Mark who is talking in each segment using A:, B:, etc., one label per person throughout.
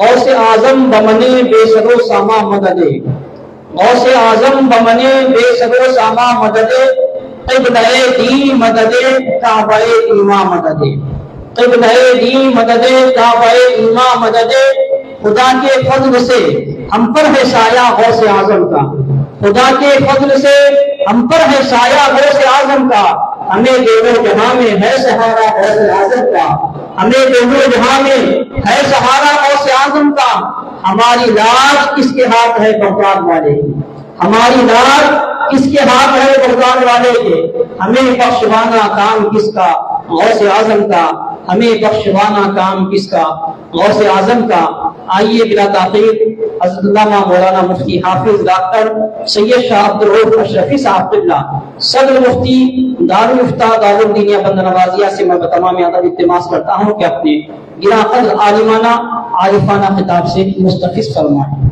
A: غوث اعظم بمنے بے سر و ساما مدد، غوث اعظم بمنے بے سر و ساما مدد، قبلہ دین مدد کعبہ ایمان مدد، قبلہ دین مدد کعبہ ایمان مدد۔ خدا کے فضل سے ہم پر ہے سایہ غوث اعظم کا، خدا کے فضل سے ہم پر ہے سایہ غوث اعظم کا، ہمیں دونوں جہاں میں ہے سہارا غوث اعظم کا، ہمیں دونوں جہاں میں ہے سہارا غوث اعظم کا۔ ہماری لاش کس کے ہاتھ ہے بغداد والے کی، ہماری لاش کس کے ہاتھ ہے بغداد والے کے، ہمیں بخشوانا کام کس کا غوث اعظم کا، ہمیں بخشوانا کام کس کا غوث اعظم کا۔ آئیے بلا تاخیر حضرت علامہ مولانا مفتی حافظ ڈاکٹر سید شاہ عبدالرؤف اشرفی صاحب قبلہ صدر مفتی دارالفتہ دارالدینیہ بندرنوازیہ سے میں بتمام ادب التماس کرتا ہوں کہ اپنے گراں قدر عالمانہ عارفانہ خطاب سے مستفیض فرمائیں۔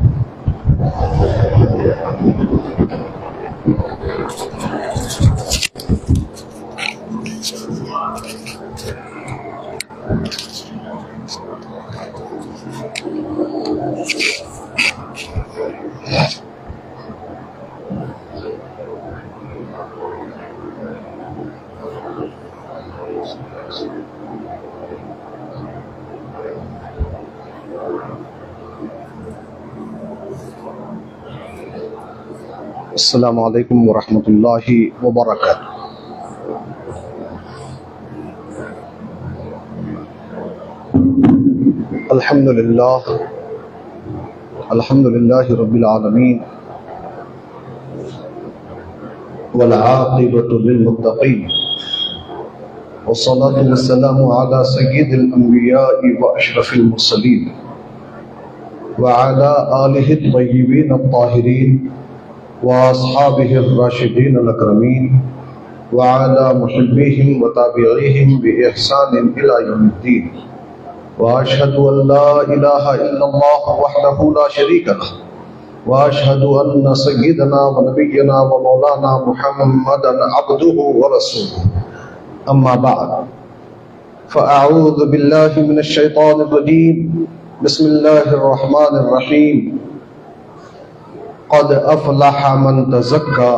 B: السلام علیکم ورحمۃ اللہ وبرکاتہ۔ الحمد للہ رب العالمین والعاقبۃ للمتقین والصلاة والسلام علی سید الانبیاء واشرف المرسلین وعلی آلہ الطیبین الطاہرین واصحابہ الراشدین الاکرمین وعلی محبیہم وتابعیہم بإحسان الی یوم الدین، واشہد ان لا الہ الا اللہ وحدہ لا شریک لہ، واشہد ان سیدنا ونبینا ومولانا محمدا عبدہ ورسولہ، اما بعد فاعوذ باللہ من الشیطان الرجیم، بسم اللہ الرحمن الرحیم۔ قد افلح من تزکى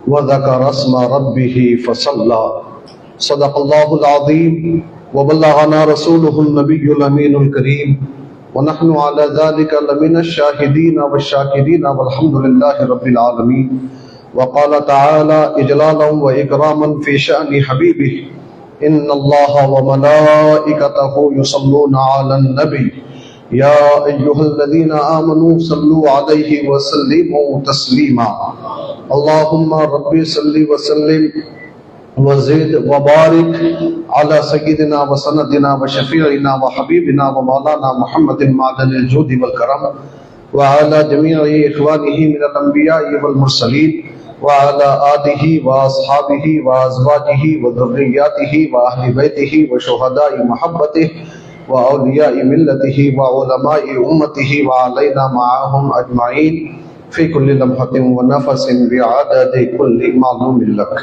B: وذکر اسم ربه فصلى، صدق اللہ العظیم وبلغنا رسوله النبی الامین الکریم، ونحن على ذلك لمن الشاہدین والشاکرین والحمد للہ رب العالمین۔ وقال تعالی اجلالا واکراما فی شأن حبیبہ، ان اللہ وملائکتہ یصلون علی النبی یا ایہا الذین آمنوا صلوا علیہ وسلموا تسلیما۔ اللہم رب صلی وسلم وزد وبارک علی سیدنا وسندنا وشفیعنا وحبیبنا ومولانا محمد معدن الجود والکرم، وعلی جمیع اخوانہ من الانبیاء والمرسلین، وعلی آلہ واصحابہ وازواجہ وذریاتہ واہل بیتہ وشہداء محبتہ وأولیاء ملتہ وعلماء امتہ وعلینا معاہم اجمعین فی کل لمحۃ ونفس بعدد کل معلوم لک۔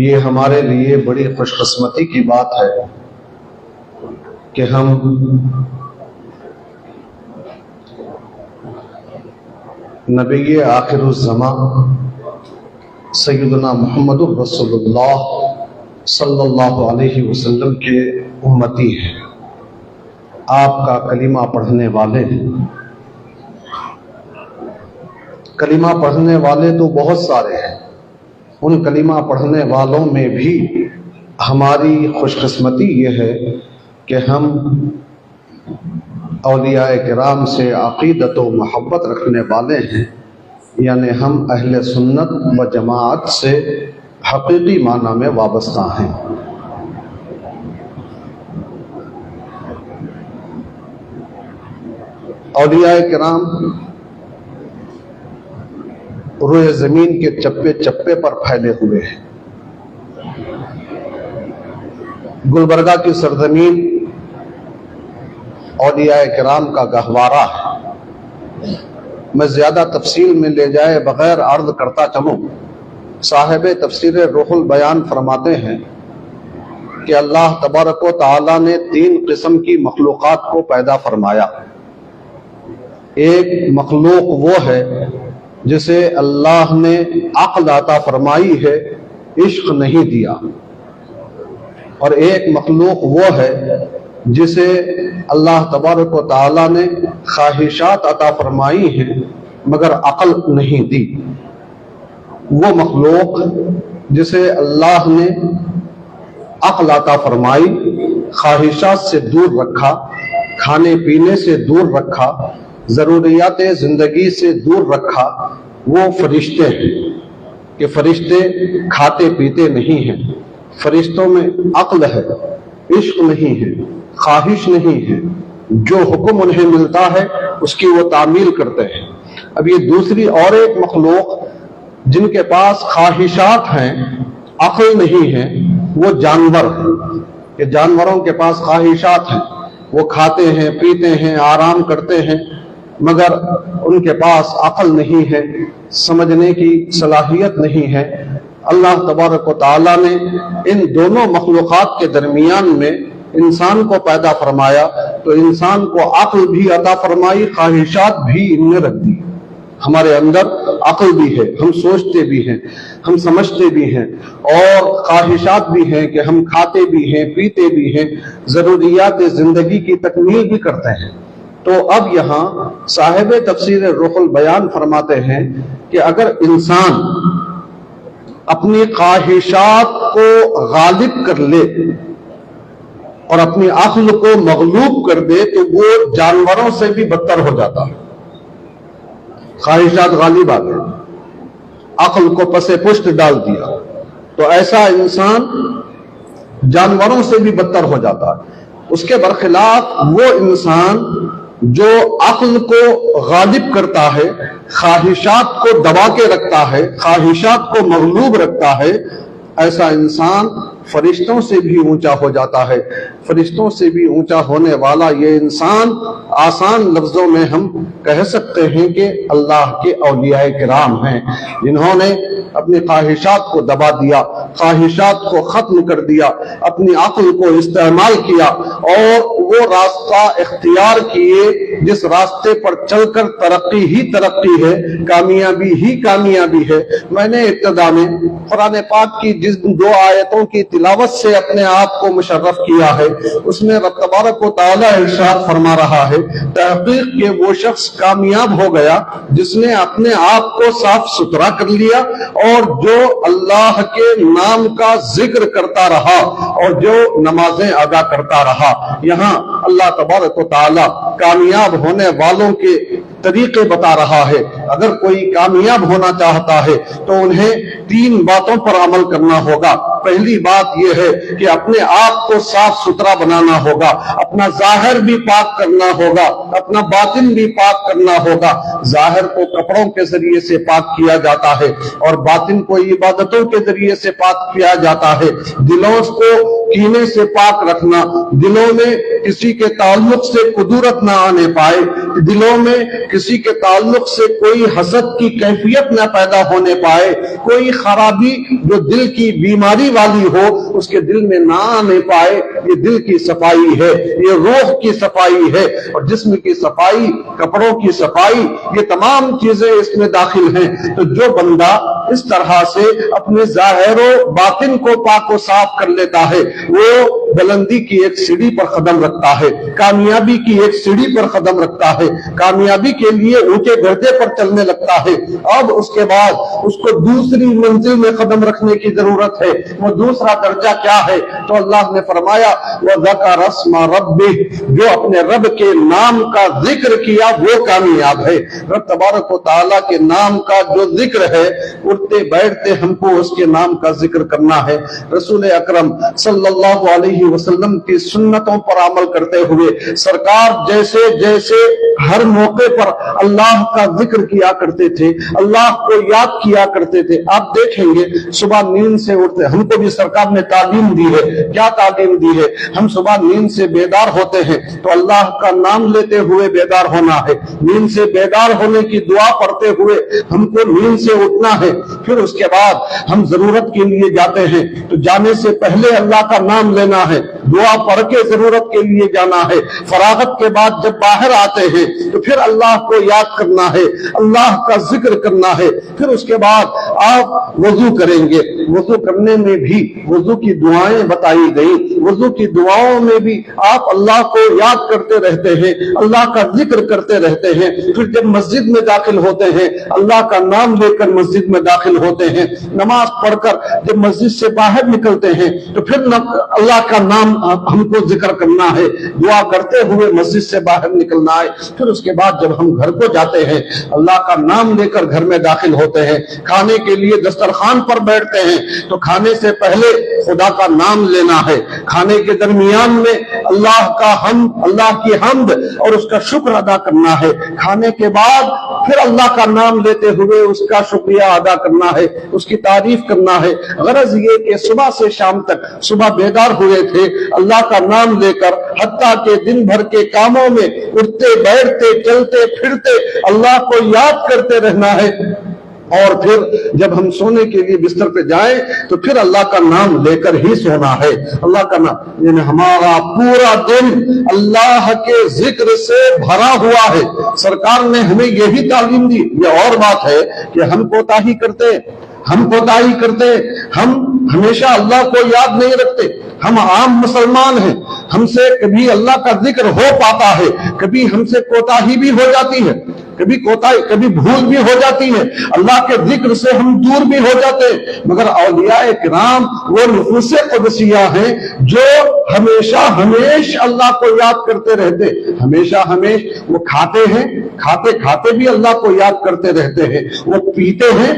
B: یہ ہمارے لیے بڑی خوش قسمتی کی بات ہے کہ ہم نبی آخر الزمان سیدنا محمد رسول اللہ صلی اللہ علیہ وسلم کے امتی ہیں، آپ کا کلمہ پڑھنے والے ہیں۔ کلمہ پڑھنے والے تو بہت سارے ہیں، ان کلمہ پڑھنے والوں میں بھی ہماری خوش قسمتی یہ ہے کہ ہم اولیاء کرام سے عقیدت و محبت رکھنے والے ہیں، یعنی ہم اہل سنت و جماعت سے حقیقی معنی میں وابستہ ہیں۔ اولیاء کرام روئے زمین کے چپے چپے پر پھیلے ہوئے ہیں۔ گلبرگہ کی سرزمین اولیاء کرام کا گہوارہ ہے۔ میں زیادہ تفصیل میں لے جائے بغیر عرض کرتا چلوں، صاحب تفسیر روح البیان فرماتے ہیں کہ اللہ تبارک و تعالی نے 3 قسم کی مخلوقات کو پیدا فرمایا۔ ایک مخلوق وہ ہے جسے اللہ نے عقل عطا فرمائی ہے، عشق نہیں دیا، اور ایک مخلوق وہ ہے جسے اللہ تبارک و تعالی نے خواہشات عطا فرمائی ہیں مگر عقل نہیں دی۔ وہ مخلوق جسے اللہ نے عقل عطا فرمائی، خواہشات سے دور رکھا، کھانے پینے سے دور رکھا، ضروریات زندگی سے دور رکھا، وہ فرشتے ہیں کہ فرشتے کھاتے پیتے نہیں ہیں، فرشتوں میں عقل ہے، عشق نہیں ہے، خواہش نہیں ہے، جو حکم انہیں ملتا ہے اس کی وہ تعمیل کرتے ہیں۔ اب یہ دوسری اور ایک مخلوق جن کے پاس خواہشات ہیں، عقل نہیں ہے، وہ جانور ہیں کہ جانوروں کے پاس خواہشات ہیں، وہ کھاتے ہیں، پیتے ہیں، آرام کرتے ہیں، مگر ان کے پاس عقل نہیں ہے، سمجھنے کی صلاحیت نہیں ہے۔ اللہ تبارک و تعالی نے ان دونوں مخلوقات کے درمیان میں انسان کو پیدا فرمایا، تو انسان کو عقل بھی عطا فرمائی، خواہشات بھی ان نے رکھ دی۔ ہمارے اندر عقل بھی ہے، ہم سوچتے بھی ہیں، ہم سمجھتے بھی ہیں، اور خواہشات بھی ہیں کہ ہم کھاتے بھی ہیں، پیتے بھی ہیں، ضروریات زندگی کی تکمیل بھی کرتے ہیں۔ تو اب یہاں صاحب تفسیر روح البیان فرماتے ہیں کہ اگر انسان اپنی خواہشات کو غالب کر لے اور اپنی عقل کو مغلوب کر دے تو وہ جانوروں سے بھی بدتر ہو جاتا ہے۔ خواہشات غالب آ گئے، عقل کو پس پشت ڈال دیا تو ایسا انسان جانوروں سے بھی بدتر ہو جاتا ہے۔ اس کے برخلاف وہ انسان جو عقل کو غالب کرتا ہے، خواہشات کو دبا کے رکھتا ہے، خواہشات کو مغلوب رکھتا ہے، ایسا انسان فرشتوں سے بھی اونچا ہو جاتا ہے۔ فرشتوں سے بھی اونچا ہونے والا یہ انسان آسان لفظوں میں ہم کہہ سکتے ہیں کہ اللہ کے اولیاء کرام ہیں، جنہوں نے اپنی خواہشات کو دبا دیا، خواہشات کو ختم کر دیا، اپنی عقل کو استعمال کیا اور وہ راستہ اختیار کیے جس راستے پر چل کر ترقی ہی ترقی ہے، کامیابی ہی کامیابی ہے۔ میں نے ابتدا میں قرآن پاک کی جن 2 آیتوں کی تلاوت سے اپنے آپ کو مشرف کیا ہے، اس میں رب تبارک و تعالی ارشاد فرما رہا ہے، تحقیق کہ وہ شخص کامیاب ہو گیا جس نے اپنے آپ کو صاف ستھرا کر لیا اور جو اللہ کے نام کا ذکر کرتا رہا اور جو نمازیں ادا کرتا رہا۔ یہاں اللہ تبارک و تعالی کامیاب ہونے والوں کے طریقے بتا رہا ہے۔ اگر کوئی کامیاب ہونا چاہتا ہے تو انہیں 3 باتوں پر عمل کرنا ہوگا۔ پہلی بات یہ ہے کہ اپنے آپ کو صاف ستھرا بنانا ہوگا، اپنا ظاہر بھی پاک کرنا ہوگا، اپنا باطن بھی پاک کرنا ہوگا۔ ظاہر کو کپڑوں کے ذریعے سے پاک کیا جاتا ہے اور باطن کو عبادتوں کے ذریعے سے پاک کیا جاتا ہے۔ دلوں کو کینے سے پاک رکھنا، دلوں میں کسی کے تعلق سے قدورت نہ آنے پائے، دلوں میں کسی کے تعلق سے کوئی حسد کی کیفیت نہ پیدا ہونے پائے، کوئی خرابی جو دل کی بیماری والی ہو اس کے دل میں نہ آنے پائے۔ یہ دل کی صفائی ہے، یہ روح کی صفائی ہے، اور جسم کی صفائی، کپڑوں کی صفائی، یہ تمام چیزیں اس میں داخل ہیں۔ تو جو بندہ اس طرح سے اپنے ظاہر و باطن کو پاک و صاف کر لیتا ہے وہ بلندی کی ایک سیڑھی پر قدم رکھتا ہے، کامیابی کی ایک سیڑھی پر قدم رکھتا ہے، کامیابی کے لیے اونچے درجے پر چلنے لگتا ہے۔ اب اس کے بعد اس کو دوسری منزل میں قدم رکھنے کی ضرورت ہے۔ وہ دوسرا درجہ کیا ہے؟ تو اللہ نے فرمایا وَذَكَرَ اسْمَ رَبِّهِ، جو اپنے رب کے نام کا ذکر کیا وہ کامیاب ہے۔ رب تبارک و تعالیٰ کے نام کا جو ذکر ہے، وہ اٹھتے بیٹھتے ہم کو اس کے نام کا ذکر کرنا ہے، رسول اکرم صلی اللہ علیہ وسلم کی سنتوں پر عمل کرتے ہوئے سرکار جیسے جیسے ہر موقع پر اللہ کا ذکر کیا کرتے تھے، اللہ کو یاد کیا کرتے تھے۔ آپ دیکھیں گے صبح نیند سے اٹھتے، ہم کو بھی سرکار نے تعلیم دی ہے، کیا تعلیم دی ہے؟ ہم صبح نیند سے بیدار ہوتے ہیں تو اللہ کا نام لیتے ہوئے بیدار ہونا ہے، نیند سے بیدار ہونے کی دعا پڑھتے ہوئے ہم کو نیند سے اٹھنا ہے، پھر اس کے بعد ہم ضرورت کے لیے جاتے ہیں تو جانے سے پہلے اللہ کا نام لینا ہے، دعا پڑھ کے ضرورت کے لیے جانا ہے، فراغت کے بعد جب باہر آتے ہیں تو پھر اللہ کو یاد کرنا ہے، اللہ کا ذکر کرنا ہے، پھر اس کے بعد آپ وضو کریں گے۔ وضو کرنے میں بھی وضو کی دعائیں بتائی گئی، وضو کی دعاؤں میں بھی آپ اللہ کو یاد کرتے رہتے ہیں، اللہ کا ذکر کرتے رہتے ہیں۔ پھر جب مسجد میں داخل ہوتے ہیں اللہ کا نام لے کر مسجد میں داخل ہوتے ہیں، نماز پڑھ کر جب مسجد سے باہر نکلتے ہیں تو پھر اللہ کا نام ہم کو ذکر کرنا ہے، دعا کرتے ہوئے مسجد سے باہر نکلنا ہے۔ پھر اس کے بعد جب ہم گھر کو جاتے ہیں اللہ کا نام لے کر گھر میں داخل ہوتے ہیں، کھانے کے لیے دسترخوان پر بیٹھتے ہیں تو کھانے سے پہلے خدا کا نام لینا ہے، کھانے کے درمیان میں اللہ کی حمد اور اس کا شکر ادا کرنا ہے، کھانے کے بعد پھر اللہ کا نام لیتے ہوئے اس کا شکریہ ادا کرنا ہے، اس کی تعریف کرنا ہے۔ غرض یہ کہ صبح سے شام تک صبح بیدار ہوئے تھے اللہ کا نام لے کر، حتیٰ کہ دن بھر کے کاموں میں اٹھتے بیٹھتے چلتے پھرتے اللہ کو یاد کرتے رہنا ہے، اور پھر جب ہم سونے کے لیے بستر پہ جائیں تو پھر اللہ کا نام لے کر ہی سونا ہے۔ اللہ کا نام یعنی ہمارا پورا دن اللہ کے ذکر سے بھرا ہوا ہے۔ سرکار نے ہمیں یہی تعلیم دی۔ یہ اور بات ہے کہ ہم کوتاہی کرتے، ہم ہمیشہ اللہ کو یاد نہیں رکھتے۔ ہم عام مسلمان ہیں، ہم سے کبھی اللہ کا ذکر ہو پاتا ہے، کبھی ہم سے کوتاہی بھی ہو جاتی ہے، کبھی بھول بھی ہو جاتی ہے، اللہ کے ذکر سے ہم دور بھی ہو جاتے ہیں۔ مگر اولیاء کرام وہ نفوس قدسیہ ہیں جو ہمیشہ اللہ کو یاد کرتے رہتے، ہمیشہ وہ کھاتے ہیں، کھاتے بھی اللہ کو یاد کرتے رہتے ہیں، وہ پیتے ہیں،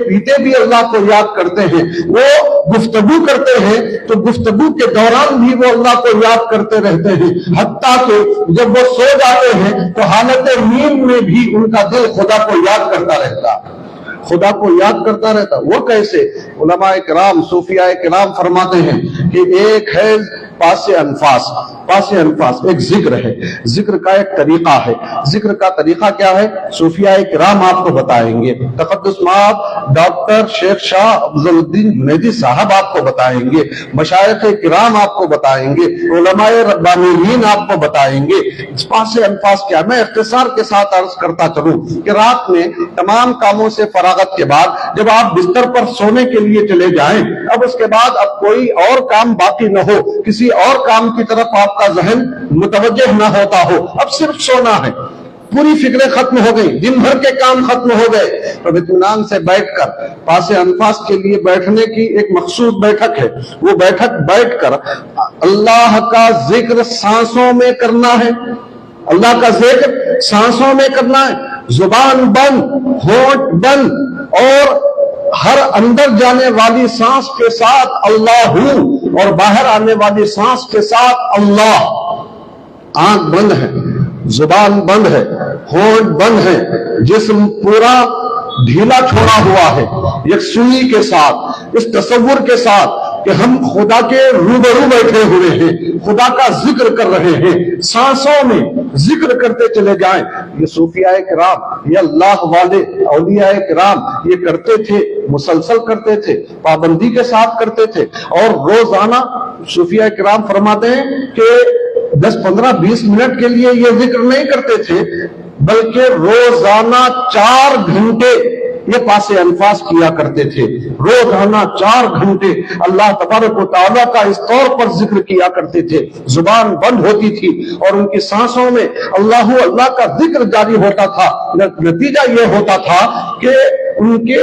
B: پیتے بھی اللہ کو یاد کرتے ہیں، وہ گفتگو کرتے ہیں تو گفتگو کے دوران بھی وہ اللہ کو یاد کرتے رہتے ہیں، حتیٰ کہ جب وہ سو جاتے ہیں تو حالت نیند میں بھی ان کا دل خدا کو یاد کرتا رہتا۔ وہ کیسے؟ علماء کرام صوفیاء کرام فرماتے ہیں کہ ایک ہے پاس انفاس ایک ذکر ہے، ذکر کا ایک طریقہ ہے۔ ذکر کا طریقہ کیا ہے؟ صوفیاء کرام آپ کو بتائیں گے، تقدس مآب ڈاکٹر شیخ شاہ افضل الدین جنیدی صاحب آپ کو بتائیں گے، مشائخ کرام آپ کو بتائیں گے، علماء ربانیین آپ کو بتائیں گے۔ پاس انفاس کیا؟ میں اختصار کے ساتھ عرض کرتا چلوں کہ رات میں تمام کاموں سے فراغت کے بعد جب آپ بستر پر سونے کے لیے چلے جائیں، اب اس کے بعد اب کوئی اور کام باقی نہ ہو، کسی اور کام کی طرف آپ کا ذہن متوجہ نہ ہوتا ہو، اب صرف سونا ہے، پوری فکریں ختم ہو گئی، دن بھر کے کام ختم ہو گئے، تو اطمینان سے بیٹھ کر پاس انفاس کے لیے بیٹھنے کی ایک مخصوص بیٹھک ہے، وہ بیٹھک بیٹھ کر اللہ کا ذکر سانسوں میں کرنا ہے، اللہ کا ذکر سانسوں میں کرنا ہے، زبان بند، ہونٹ بند، اور ہر اندر جانے والی سانس کے ساتھ اللہ ہوں اور باہر آنے والی سانس کے ساتھ اللہ۔ آنکھ بند ہے، زبان بند ہے، ہونٹ بند ہے، جسم پورا ڈھیلا چھوڑا ہوا ہے، یکسوئی کے ساتھ، اس تصور کے ساتھ کہ ہم خدا کے روبرو بیٹھے ہوئے ہیں، خدا کا ذکر کر رہے ہیں، سانسوں میں ذکر کرتے چلے جائیں۔ یہ صوفیاء کرام، یہ اللہ والے اولیاء کرام یہ کرتے تھے، مسلسل کرتے تھے، پابندی کے ساتھ کرتے تھے، اور روزانہ صوفیاء کرام فرماتے ہیں کہ 10 15 20 منٹ کے لیے یہ ذکر نہیں کرتے تھے، بلکہ روزانہ 4 گھنٹے یہ پاس انفاس کیا کرتے تھے، روزانہ 4 گھنٹے اللہ تبارک و تعالیٰ کا اس طور پر ذکر کیا کرتے تھے، زبان بند ہوتی تھی اور ان کی سانسوں میں اللہ کا ذکر جاری ہوتا تھا۔ نتیجہ یہ ہوتا تھا کہ ان کے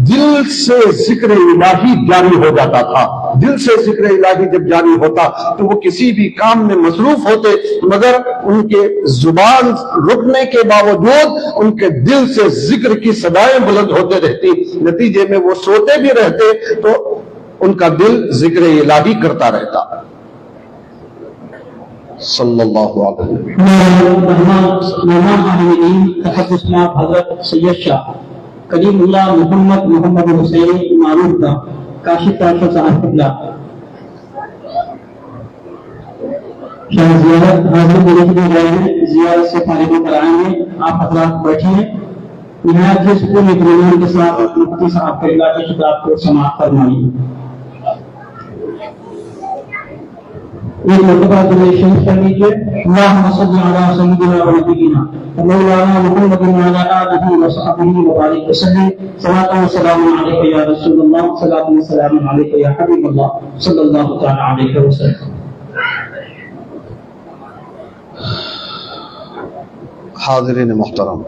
B: دل سے ذکر الہی جاری ہو جاتا تھا. دل سے ذکر الہی جب جاری ہوتا تو وہ کسی بھی کام میں مصروف ہوتے، مگر ان کے زبان رکنے کے باوجود ان کے دل سے ذکر کی صدائیں بلند ہوتے رہتی. نتیجے میں وہ سوتے بھی رہتے تو ان کا دل ذکر الہی کرتا رہتا. صلی اللہ علیہ وسلم.
A: تحدث جناب حضرت سید شاہ کلیم اللہ محمد حسین معروف کا کاشف کاشف صاحب قبلہ شاہ زیارت حاضر ہونے کے لیے گئے ہیں. زیارت سے فارغ ہو کر آئیں گے. آپ حضرات بیٹھیے. نہایت ہی سکون اطمینان کے ساتھ مفتی صاحب کے اللہ کے خطاب کو سماعت فرمائیے. ایک مرتبہ درود شریف کر لیجیے. اللہم صل علی سیدنا و نبینا مولانا محمد وعلی آلہ وصحبہ وبارک وسلم. صلاۃ و سلام علیک یا رسول اللہ، صلاۃ و سلام علیک یا حبیب اللہ صلی اللہ تعالی علیہ وسلم.
B: حاضرین محترم،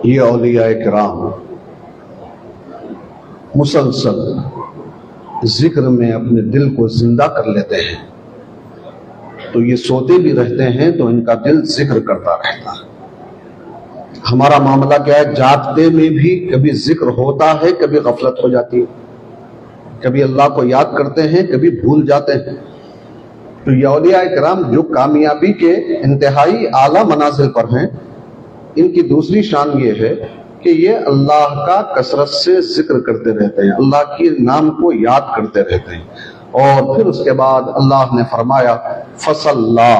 B: یہ اولیاء کرام مسلسل ذکر میں اپنے دل کو زندہ کر لیتے ہیں. تو یہ سوتے بھی رہتے ہیں تو ان کا دل ذکر کرتا رہتا ہے. ہمارا معاملہ کیا ہے؟ جاگتے میں بھی کبھی ذکر ہوتا ہے، کبھی غفلت ہو جاتی ہے، کبھی اللہ کو یاد کرتے ہیں، کبھی بھول جاتے ہیں. تو یہ اولیاء کرام جو کامیابی کے انتہائی اعلیٰ منازل پر ہیں، ان کی دوسری شان یہ ہے کہ یہ اللہ کا کثرت سے ذکر کرتے رہتے ہیں، اللہ کے نام کو یاد کرتے رہتے ہیں. اور پھر اس کے بعد اللہ نے فرمایا فصلی،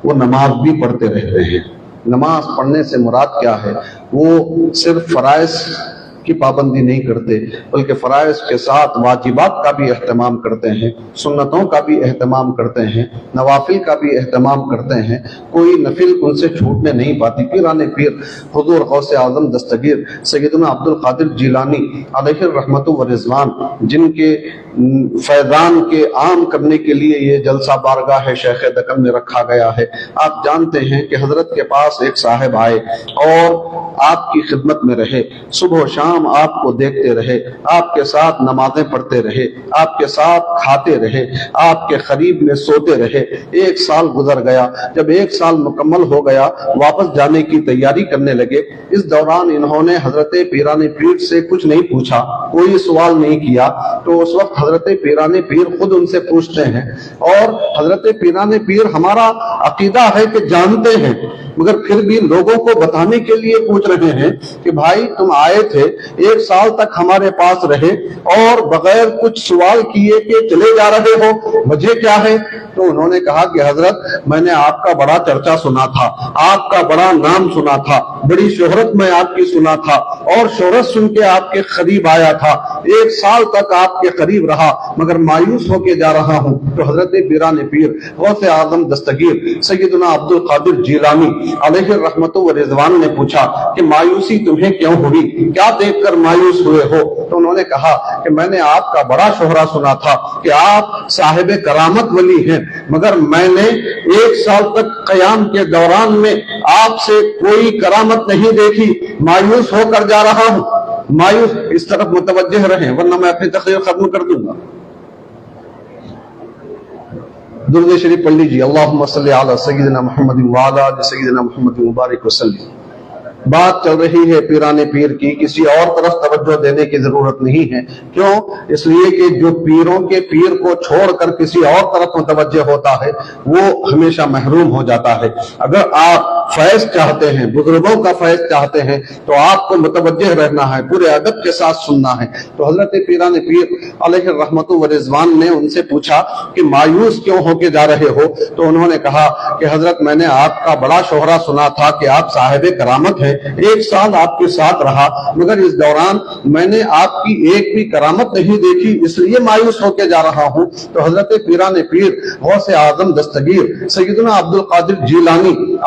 B: وہ نماز بھی پڑھتے رہتے ہیں. نماز پڑھنے سے مراد کیا ہے؟ وہ صرف فرائض کی پابندی نہیں کرتے، بلکہ فرائض کے ساتھ واجبات کا بھی اہتمام کرتے ہیں، سنتوں کا بھی اہتمام کرتے ہیں، نوافل کا بھی اہتمام کرتے ہیں. کوئی نفل ان سے چھوٹنے نہیں پاتی. پیران پیر حضور غوث اعظم دستگیر سیدنا عبد القادر جیلانی علیہ الرحمت و رضوان، جن کے فیضان کے عام کرنے کے لیے یہ جلسہ بارگاہ شیخ دکن میں رکھا گیا ہے. آپ جانتے ہیں کہ حضرت کے پاس ایک صاحب آئے اور آپ کی خدمت میں رہے، صبح و شام آپ کو دیکھتے رہے، آپ کے ساتھ نمازیں پڑھتے رہے، آپ کے ساتھ کھاتے رہے، آپ کے قریب میں سوتے رہے. 1 سال گزر گیا. جب 1 سال مکمل ہو گیا، واپس جانے کی تیاری کرنے لگے. اس دوران انہوں نے حضرت پیران پیر سے کچھ نہیں پوچھا، کوئی سوال نہیں کیا. تو اس وقت حضرت پیران پیر خود ان سے پوچھتے ہیں. اور حضرت پیران پیر ہمارا عقیدہ ہے کہ جانتے ہیں، مگر پھر بھی لوگوں کو بتانے کے لیے پوچھ رہے ہیں کہ بھائی تم آئے تھے، 1 سال تک ہمارے پاس رہے اور بغیر کچھ سوال کیے کہ چلے جا رہے ہو، وجہ کیا ہے؟ تو انہوں نے کہا کہ حضرت میں نے آپ کا بڑا چرچا سنا تھا، آپ کا بڑا نام سنا تھا، بڑی شہرت میں آپ کی سنا تھا، اور شہرت سن کے آپ کے قریب آیا تھا. 1 سال تک آپ کے قریب رہا مگر مایوس ہو کے جا رہا ہوں. تو حضرت پیران پیر غوث اعظم دستگیر سیدنا عبد القادر جیلانی علیہ الرحمت و رضوان نے پوچھا کہ مایوسی تمہیں کیوں ہوئی؟ کیا دیکھ کر مایوس ہوئے ہو؟ تو انہوں نے کہا کہ میں نے آپ کا بڑا شہرہ سنا تھا کہ آپ صاحب کرامت ولی ہیں، مگر میں نے 1 سال تک قیام کے دوران میں آپ سے کوئی کرامت نہیں دیکھی، مایوس ہو کر جا رہا ہوں. مایوس اس طرف متوجہ رہیں ورنہ میں اپنی تقریر ختم کر دوں گا. درود شریف پڑھ لیجیے. اللہم صلی علی سیدنا محمد وعلی آل سیدنا محمد مبارک وسلم. بات چل رہی ہے پیران پیر کی، کسی اور طرف توجہ دینے کی ضرورت نہیں ہے. کیوں؟ اس لیے کہ جو پیروں کے پیر کو چھوڑ کر کسی اور طرف متوجہ ہوتا ہے وہ ہمیشہ محروم ہو جاتا ہے. اگر آپ فیض چاہتے ہیں، بزرگوں کا فیض چاہتے ہیں، تو آپ کو متوجہ رہنا ہے، پورے ادب کے ساتھ سننا ہے. تو حضرت پیران پیر علیہ الرحمت و رضوان نے ان سے پوچھا کہ مایوس کیوں ہو کے جا رہے ہو؟ تو انہوں نے کہا کہ حضرت میں نے آپ کا بڑا شہرہ سنا تھا کہ آپ صاحب کرامت ہیں، 1 سال آپ کے ساتھ رہا مگر اس دوران میں نے آپ کی ایک بھی کرامت نہیں دیکھی، اس لیے مایوس ہو کے جا رہا ہوں. تو حضرت پیران پیر غوث اعظم دستگیر سیدنا عبد القادر جیلانی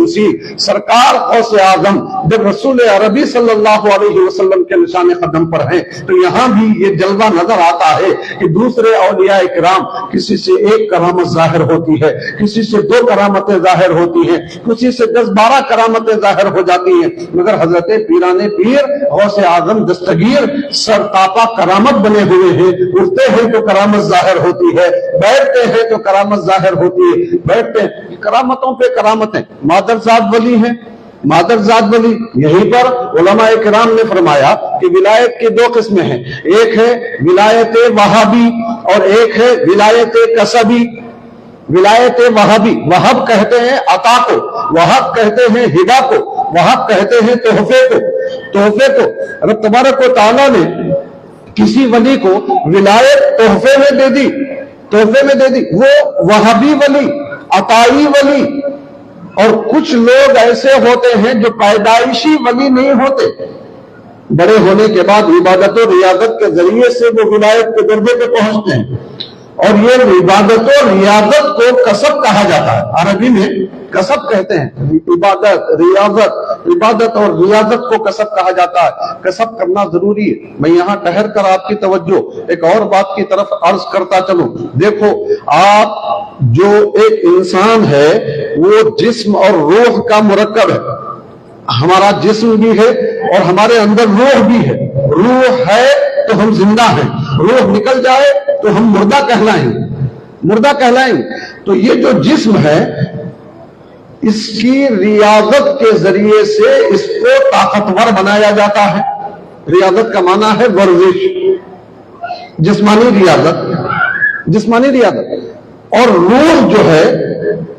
B: تمثیل سرکار غوث اعظم جب رسول عربی صلی اللہ علیہ وسلم کے نشان قدم پر ہیں تو یہاں بھی یہ جلوہ نظر آتا ہے کہ دوسرے اولیاء کرام کسی سے ایک کرامت ظاہر ہوتی ہے، کسی سے 2 کرامتیں ظاہر ہوتی ہیں، کسی سے 10-12 کرامتیں ظاہر ہو جاتی ہیں، مگر حضرت پیران پیر غوث اعظم دستگیر سرتاپا کرامت بنے ہوئے ہیں۔ اٹھتے ہیں تو کرامت ظاہر ہوتی ہے، بیٹھتے ہیں تو کرامت ظاہر ہوتی ہے، بیٹھتے ہیں کرامتوں پہ کرامتیں۔ مادرزاد ولی ہیں، مادرزاد ولی، یہیں پر علماء کرام نے فرمایا کہ ولایت کے 2 قسمیں ہیں، ایک ہے ولایت وہابی اور ایک ہے ولایت کسبی۔ ولایت وہابی، وہب کہتے ہیں عطا کو، وہب کہتے ہیں ہبہ کو، وہب کہتے ہیں تحفے کو۔ تحفے کو رب تبارک و تعالیٰ نے کسی ولی کو ولایت تحفے میں دے دی، تحفے میں دے دی، وہ وہابی ولی، عطائی ولی۔ اور کچھ لوگ ایسے ہوتے ہیں جو پیدائشی ولی نہیں ہوتے، بڑے ہونے کے بعد عبادت و ریاضت کے ذریعے سے وہ ولایت کے درجے پہ پہنچتے ہیں، اور یہ عبادت و ریاضت کو کسب کہا جاتا ہے، عربی میں کسب کہتے ہیں، عبادت ریاضت، عبادت اور ریاضت کو کسب کہا جاتا ہے، کسب کرنا ضروری ہے۔ میں یہاں ٹھہر کر آپ کی توجہ ایک اور بات کی طرف عرض کرتا چلوں۔ دیکھو، آپ جو ایک انسان ہے وہ جسم اور روح کا مرکب ہے، ہمارا جسم بھی ہے اور ہمارے اندر روح بھی ہے، روح ہے تو ہم زندہ ہیں، روح نکل جائے تو ہم مردہ کہلائیں، مردہ کہلائیں۔ تو یہ جو جسم ہے اس کی ریاضت کے ذریعے سے اس کو طاقتور بنایا جاتا ہے۔ ریاضت کا معنی ہے ورزش، جسمانی ریاضت، جسمانی ریاضت۔ اور روح جو ہے،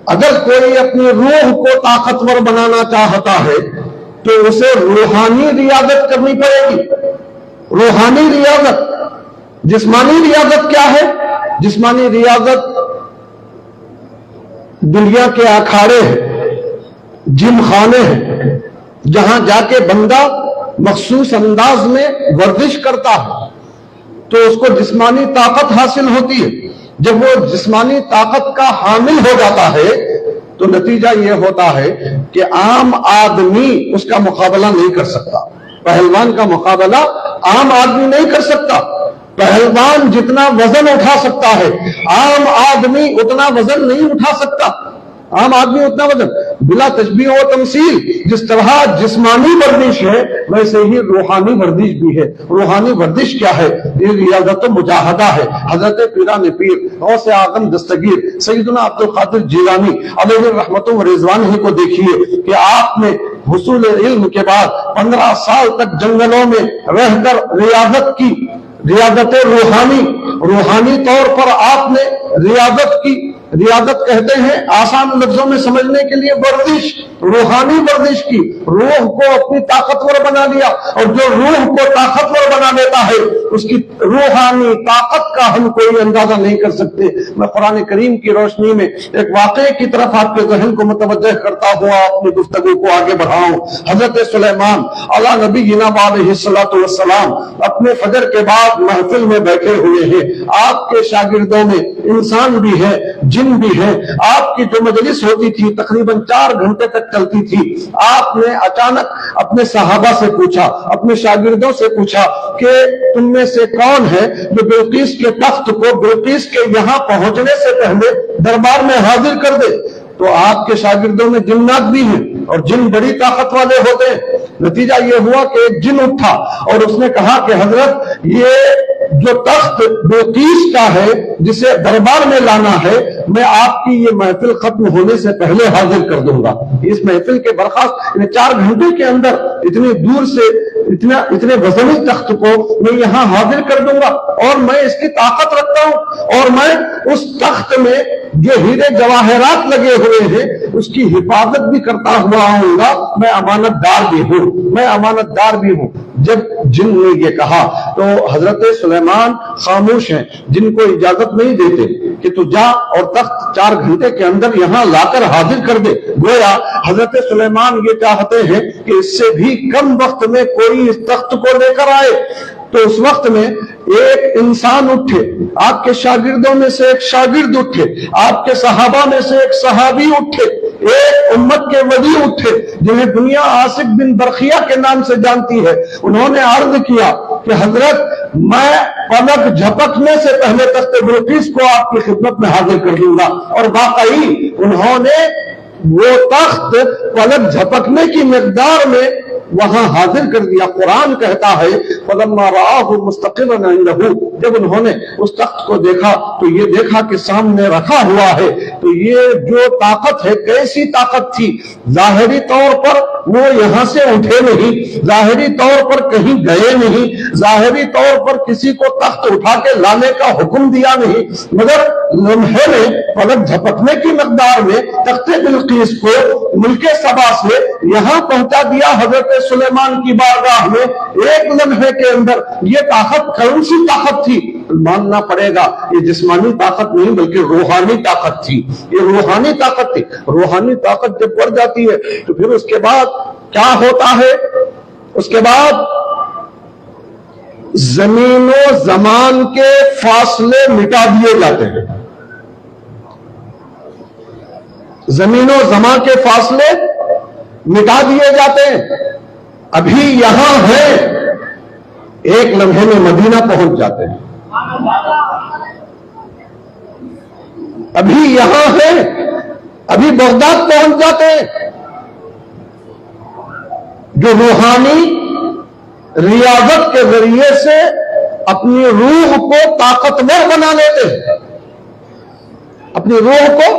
B: اگر کوئی اپنی روح کو طاقتور بنانا چاہتا ہے تو اسے روحانی ریاضت کرنی پڑے گی، روحانی ریاضت۔ جسمانی ریاضت کیا ہے؟ جسمانی ریاضت دنیا کے اکھاڑے ہیں، جم خانے ہیں، جہاں جا کے بندہ مخصوص انداز میں ورزش کرتا ہے تو اس کو جسمانی طاقت حاصل ہوتی ہے۔ جب وہ جسمانی طاقت کا حامل ہو جاتا ہے تو نتیجہ یہ ہوتا ہے کہ عام آدمی اس کا مقابلہ نہیں کر سکتا، پہلوان کا مقابلہ عام آدمی نہیں کر سکتا۔ پہلوان جتنا وزن اٹھا سکتا ہے عام آدمی اتنا وزن نہیں اٹھا سکتا، عام آدمی اتنا وزن، بلا تشبیہ و تمثیل۔ جس طرح جسمانی ورزش ہے ویسے ہی روحانی ورزش بھی ہے۔ روحانی ورزش کیا ہے؟ یہ ریاضت و مجاہدہ ہے۔ حضرت پیران پیر غوث اعظم دستگیر سیدنا عبد القادر جیلانی علیہ الرحمت و رضوان ہی کو دیکھیے کہ آپ نے حصول علم کے بعد 15 سال تک جنگلوں میں رہ کر ریاضت کی، ریاضت روحانی، روحانی طور پر آپ نے ریاضت کی۔ ریاضت کہتے ہیں آسان لفظوں میں سمجھنے کے لیے ورزش، روحانی ورزش کی، روح کو اپنی طاقتور بنا لیا، اور جو روح کو طاقتور بنا لیتا ہے اس کی روحانی طاقت کا ہم کوئی اندازہ نہیں کر سکتے۔ میں قرآن کریم کی روشنی میں ایک واقعے کی طرف آپ کے ذہن کو متوجہ کرتا ہوا اپنی گفتگو کو آگے بڑھاؤں۔ حضرت سلیمان علی نبینا علیہ الصلوۃ والسلام اپنے فجر کے بعد محفل میں بیٹھے ہوئے ہیں، آپ کے شاگردوں میں انسان بھی ہے، جن بھی ہے۔ آپ کی جو مجلس ہوتی تھی تقریباً 4 گھنٹے تک چلتی تھی۔ آپ نے اچانک اپنے صحابہ سے پوچھا، اپنے شاگردوں سے پوچھا کہ تم میں سے کون ہے جو بلقیس کے تخت کو بلقیس کے یہاں پہنچنے سے پہلے دربار میں حاضر کر دے؟ تو آپ کے شاگردوں میں جنات بھی ہیں اور جن بڑی طاقت والے ہوتے ہیں۔ نتیجہ یہ ہوا کہ ایک جن اٹھا اور اس نے کہا کہ حضرت یہ جو تخت بلقیس کا ہے جسے دربار میں لانا ہے میں آپ کی یہ محفل ختم ہونے سے پہلے حاضر کر دوں گا۔ اس محفل کے برخاست 4 گھنٹے کے اندر اتنی دور سے اتنے وزنی تخت کو میں یہاں حاضر کر دوں گا، اور میں اس کی طاقت رکھتا ہوں، اور میں اس تخت میں جو ہیرے جواہرات لگے ہوئے ہیں اس کی حفاظت بھی کرتا ہوا آؤں گا، میں امانت دار بھی ہوں، میں امانت دار بھی ہوں۔ جب جن نے یہ کہا تو حضرت سلیمان خاموش ہیں، جن کو اجازت نہیں دیتے کہ تو جا اور تخت 4 گھنٹے کے اندر یہاں لا کر حاضر کر دے۔ گویا حضرت سلیمان یہ چاہتے ہیں کہ اس سے بھی کم وقت میں کوئی اس تخت کو لے کر آئے۔ تو اس وقت میں ایک انسان اٹھے، آپ کے شاگردوں میں سے ایک شاگرد اٹھے، آپ کے صحابہ میں سے ایک صحابی اٹھے، ایک امت کے ولی اٹھے جنہیں دنیا آصف بن برخیہ کے نام سے جانتی ہے، انہوں نے عرض کیا کہ حضرت میں پلک جھپکنے سے پہلے تخت بلقیس کو آپ کی خدمت میں حاضر کر دوں گا، اور واقعی انہوں نے وہ تخت پلک جھپکنے کی مقدار میں وہاں حاضر کر دیا۔ قرآن کہتا ہے فَلَمَّا رَآهُ مُسْتَقِرًا عِندَهُ، جب انہوں نے اس تخت کو دیکھا تو یہ دیکھا کہ سامنے رکھا ہوا ہے، تو یہ جو طاقت ہے کیسی طاقت تھی، ظاہری طور پر وہ یہاں سے اٹھے نہیں، ظاہری طور پر کہیں گئے نہیں، ظاہری طور پر کسی کو تخت اٹھا کے لانے کا حکم دیا نہیں، مگر لمحے میں پلک جھپکنے کی مقدار میں تخت بلقیس کو ملک سبا سے یہاں پہنچا دیا حضرت سلیمان کی بارگاہ میں ایک لمحے کے اندر۔ یہ طاقت کون سی طاقت تھی؟ ماننا پڑے گا یہ جسمانی طاقت نہیں بلکہ روحانی طاقت تھی، یہ روحانی طاقت تھی۔ روحانی طاقت جب بڑھ جاتی ہے تو پھر اس کے بعد کیا ہوتا ہے؟ اس کے بعد زمین و زمان کے فاصلے مٹا دیے جاتے ہیں، زمین و زمان کے فاصلے مٹا دیے جاتے ہیں۔ ابھی یہاں ہیں، ایک لمحے میں مدینہ پہنچ جاتے ہیں، ابھی یہاں ہیں، ابھی بغداد پہنچ جاتے ہیں۔ جو روحانی ریاضت کے ذریعے سے اپنی روح کو طاقتور بنا لیتے ہیں، اپنی روح کو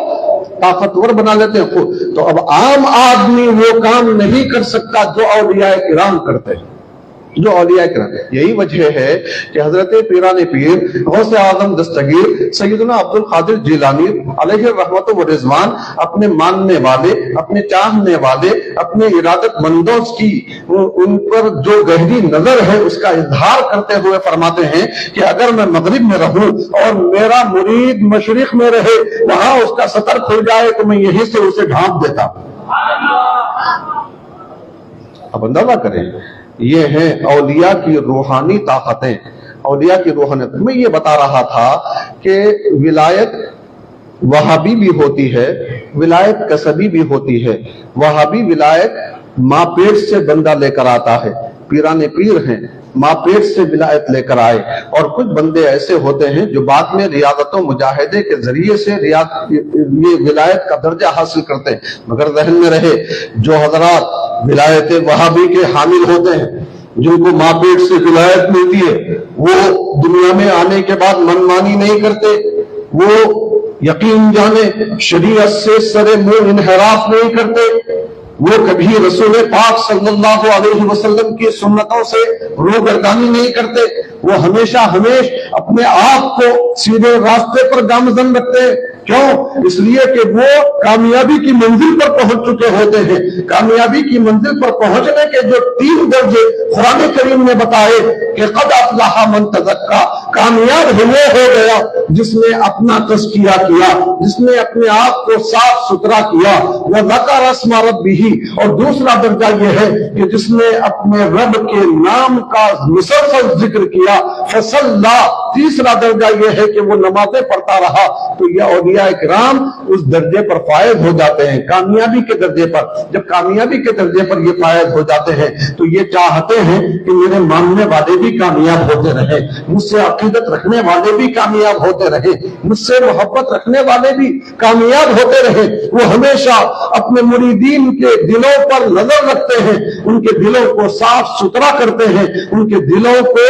B: طاقتور بنا لیتے ہیں، تو اب عام آدمی وہ کام نہیں کر سکتا جو اولیاء کرام کرتے ہیں، جو اولیاء کرام۔ یہی وجہ ہے کہ حضرت پیران پیر غوث اعظم دستگیر سیدنا عبد القادر جیلانی علیہ رحمت و رضوان اپنے ماننے والے، اپنے چاہنے والے، اپنے ارادت مندوں کی ان پر جو گہری نظر ہے اس کا اظہار کرتے ہوئے فرماتے ہیں کہ اگر میں مغرب میں رہوں اور میرا مرید مشرق میں رہے، وہاں اس کا سطر کھل جائے تو میں یہیں سے اسے ڈھانپ دیتا۔ اب اندازہ کریں، یہ ہیں اولیاء کی روحانی طاقتیں، اولیاء کی روحانیت۔ میں یہ بتا رہا تھا کہ ولایت وہابی بھی ہوتی ہے، ولایت کسبی بھی ہوتی ہے۔ وہابی ولایت ماں پیٹ سے بندہ لے کر آتا ہے، پیران پیر ہیں ماں پیٹ سے ولایت لے کر آئے، اور کچھ بندے ایسے ہوتے ہیں جو بعد میں ریاضت و مجاہدے کے ذریعے سے یہ ولایت کا درجہ حاصل کرتے ہیں۔ مگر ذہن میں رہے، جو حضرات ولایت وہابی کے حامل ہوتے ہیں، جن کو ماں پیٹ سے ولایت ملتی ہے، وہ دنیا میں آنے کے بعد منمانی نہیں کرتے، وہ یقین جانے شریعت سے سر منہ انحراف نہیں کرتے، وہ کبھی رسول پاک صلی اللہ علیہ وسلم کی سنتوں سے روگردانی نہیں کرتے، وہ ہمیشہ اپنے آپ کو سیدھے راستے پر گامزن رکھتے ہیں۔ کیوں؟ اس لیے کہ وہ کامیابی کی منزل پر پہنچ چکے ہوتے ہیں۔ کامیابی کی منزل پر پہنچنے کے جو 3 درجے قرآن کریم نے بتائے کہ قد افلح من تزکا، کامیاب وہ ہو گیا جس نے اپنا تزکیہ کیا، جس نے اپنے آپ کو صاف ستھرا کیا، وذکر اسم ربہ، اور دوسرا درجہ یہ ہے کہ جس نے اپنے رب کے نام کا مسلسل ذکر کیا، فصلی، تیسرا درجہ یہ ہے کہ وہ نمازیں پڑھتا رہا۔ تو یہ اولیاء کرام اس درجے پر فائز ہو جاتے ہیں، کامیابی کے درجے پر۔ جب کامیابی کے درجے پر یہ فائز ہو جاتے ہیں تو یہ چاہتے ہیں کہ میرے ماننے والے بھی کامیاب ہوتے رہے، مجھ سے عقیدت رکھنے والے بھی کامیاب ہوتے رہے، مجھ سے محبت رکھنے والے بھی کامیاب ہوتے رہے۔ وہ ہمیشہ اپنے مریدین کے دلوں پر نظر رکھتے ہیں، ان کے دلوں کو صاف ستھرا کرتے ہیں، ان کے دلوں کو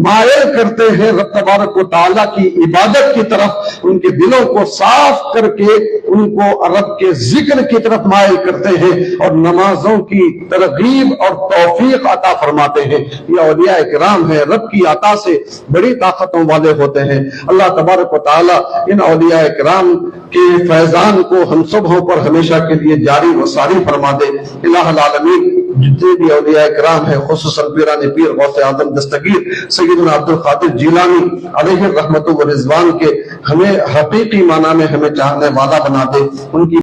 B: مائل کرتے ہیں رب تبارک و تعالیٰ کی عبادت کی طرف، ان کے دلوں کو صاف کر کے ان کو رب کے ذکر کی طرف مائل کرتے ہیں اور نمازوں کی ترغیب اور توفیق عطا فرماتے ہیں۔ یہ اولیاء کرام ہیں، رب کی عطا سے بڑی طاقتوں والے ہوتے ہیں۔ اللہ تبارک و تعالیٰ ان اولیاء کرام کے فیضان کو ہم سبوں پر ہمیشہ کے لیے جاری و ساری فرما دے۔ الہ العالمین جتنے بھی اولیاء کرام ہیں، خصوصاً پیران پیر غوث اعظم دستگیر سیدنا عبد القادر جیلانی علیہ رحمت و رضوان کے ہمیں حقیقی معنی میں ہمیں چاہنے والا بنا دے، ان کی